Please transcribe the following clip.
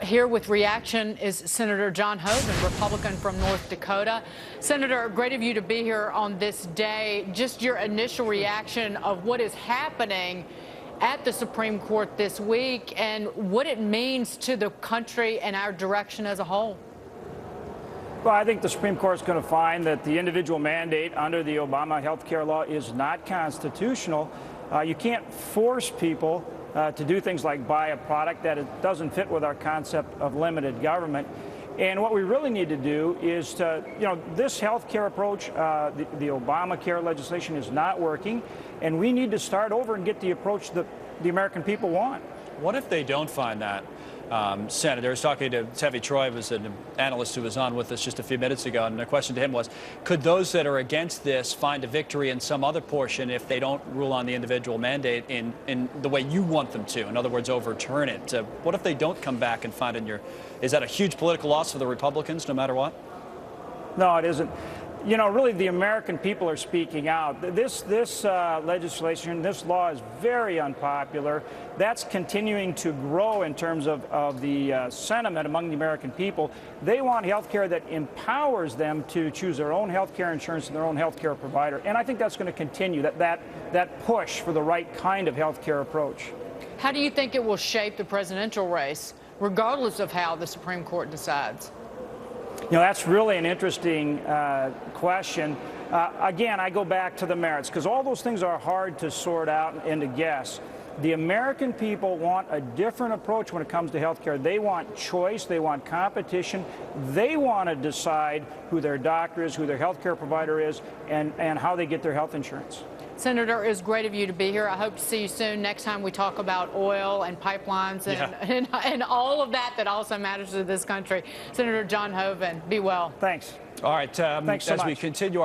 Here with reaction is Senator John Hoeven, Republican from North Dakota. Senator, great of you to be here on this day. Just your initial reaction of what is happening at the Supreme Court this week and what it means to the country and our direction as a whole. Well, I think the Supreme Court is going to find that the individual mandate under the Obama health care law is not constitutional. You can't force people to do things like buy a product that it doesn't fit with our concept of limited government. And what we really need to do is to, this health care approach, the Obamacare legislation is not working, and we need to start over and get the approach that the American people want. What if they don't find that? Senator, I was talking to Tevi Troy, who was an analyst who was on with us just a few minutes ago, and the question to him was, could those that are against this find a victory in some other portion if they don't rule on the individual mandate in the way you want them to? In other words, overturn it. What if they don't come back and find is that a huge political loss for the Republicans no matter what? No, it isn't. Really, the American people are speaking out. This legislation, this law is very unpopular. That's continuing to grow in terms of the sentiment among the American people. They want health care that empowers them to choose their own health care insurance and their own health care provider. And I think that's going to continue, that push for the right kind of health care approach. How do you think it will shape the presidential race, regardless of how the Supreme Court decides? That's really an interesting question. Again, I go back to the merits, because all those things are hard to sort out and to guess. The American people want a different approach when it comes to health care. They want choice. They want competition. They want to decide who their doctor is, who their health care provider is, and how they get their health insurance. Senator, it's great of you to be here. I hope to see you soon next time we talk about oil and pipelines and all of that also matters to this country. Senator John Hoeven, be well. Thanks. All right. Thanks so much. As we continue our